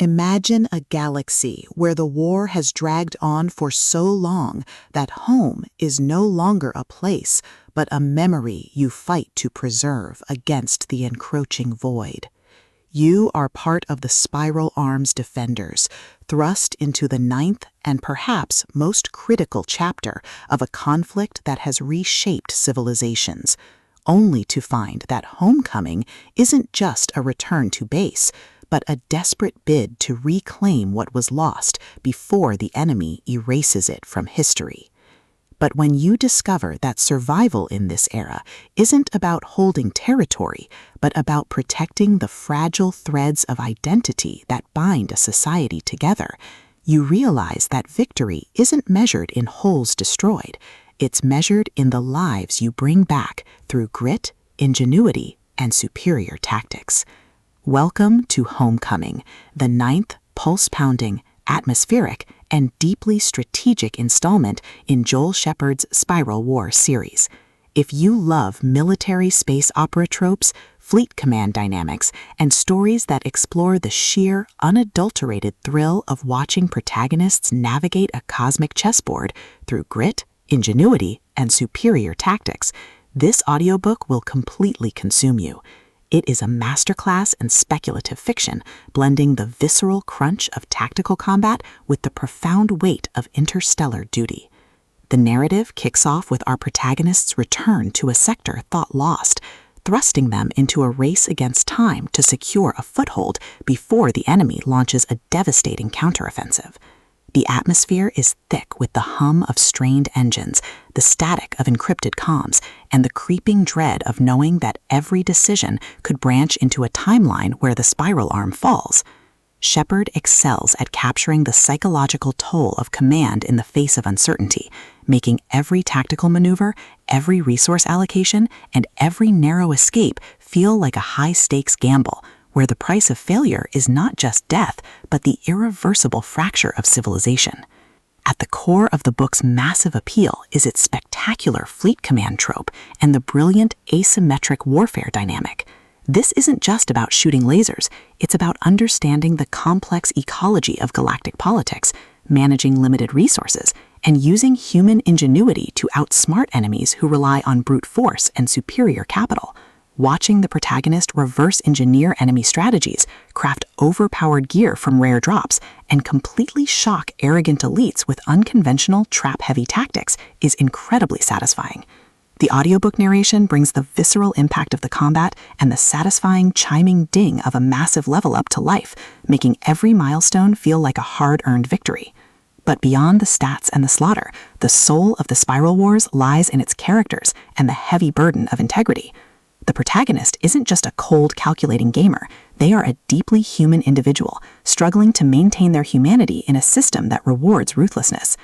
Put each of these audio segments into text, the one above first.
Imagine a galaxy where the war has dragged on for so long that home is no longer a place, but a memory you fight to preserve against the encroaching void. You are part of the Spiral Arm's defenders, thrust into the ninth and perhaps most critical chapter of a conflict that has reshaped civilizations, only to find that homecoming isn't just a return to base, but a desperate bid to reclaim what was lost before the enemy erases it from history. But when you discover that survival in this era isn't about holding territory, but about protecting the fragile threads of identity that bind a society together, you realize that victory isn't measured in wholes destroyed. It's measured in the lives you bring back through grit, ingenuity, and superior tactics. Welcome to Homecoming, the ninth pulse-pounding, atmospheric, and deeply strategic installment in Joel Shepard's Spiral War series. If you love military space opera tropes, fleet command dynamics, and stories that explore the sheer, unadulterated thrill of watching protagonists navigate a cosmic chessboard through grit, ingenuity, and superior tactics, this audiobook will completely consume you. It is a masterclass in speculative fiction, blending the visceral crunch of tactical combat with the profound weight of interstellar duty. The narrative kicks off with our protagonist's return to a sector thought lost, thrusting them into a race against time to secure a foothold before the enemy launches a devastating counteroffensive. The atmosphere is thick with the hum of strained engines, the static of encrypted comms, and the creeping dread of knowing that every decision could branch into a timeline where the spiral arm falls. Shepard excels at capturing the psychological toll of command in the face of uncertainty, making every tactical maneuver, every resource allocation, and every narrow escape feel like a high-stakes gamble, where the price of failure is not just death, but the irreversible fracture of civilization. At the core of the book's massive appeal is its spectacular fleet command trope and the brilliant asymmetric warfare dynamic. This isn't just about shooting lasers, it's about understanding the complex ecology of galactic politics, managing limited resources, and using human ingenuity to outsmart enemies who rely on brute force and superior capital. Watching the protagonist reverse engineer enemy strategies, craft overpowered gear from rare drops, and completely shock arrogant elites with unconventional trap-heavy tactics is incredibly satisfying. The audiobook narration brings the visceral impact of the combat and the satisfying chiming ding of a massive level up to life, making every milestone feel like a hard-earned victory. But beyond the stats and the slaughter, the soul of the Spiral Wars lies in its characters and the heavy burden of integrity. The protagonist isn't just a cold, calculating gamer. They are a deeply human individual, struggling to maintain their humanity in a system that rewards ruthlessness.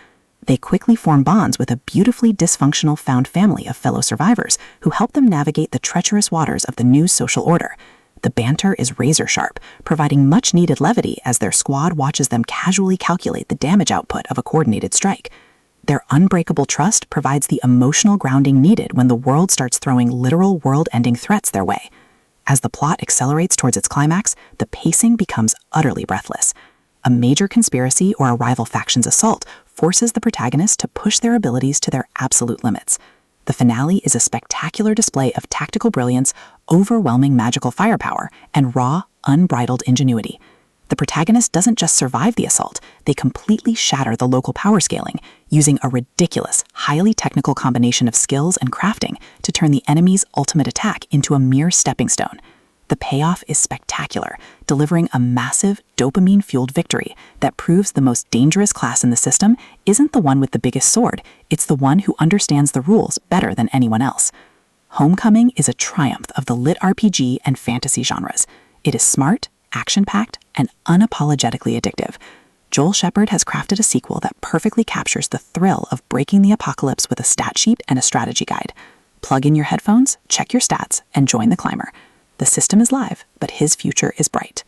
They quickly form bonds with a beautifully dysfunctional found family of fellow survivors who help them navigate the treacherous waters of the new social order. The banter is razor-sharp, providing much-needed levity as their squad watches them casually calculate the damage output of a coordinated strike. Their unbreakable trust provides the emotional grounding needed when the world starts throwing literal world-ending threats their way. As the plot accelerates towards its climax, the pacing becomes utterly breathless. A major conspiracy or a rival faction's assault forces the protagonist to push their abilities to their absolute limits. The finale is a spectacular display of tactical brilliance, overwhelming magical firepower, and raw, unbridled ingenuity. The protagonist doesn't just survive the assault, they completely shatter the local power scaling, using a ridiculous, highly technical combination of skills and crafting to turn the enemy's ultimate attack into a mere stepping stone. The payoff is spectacular, delivering a massive, dopamine-fueled victory that proves the most dangerous class in the system isn't the one with the biggest sword, it's the one who understands the rules better than anyone else. Homecoming is a triumph of the LitRPG and fantasy genres. It is smart, action-packed, and unapologetically addictive. Joel Shepard has crafted a sequel that perfectly captures the thrill of breaking the apocalypse with a stat sheet and a strategy guide. Plug in your headphones, check your stats, and join the climber. The system is live, but his future is bright.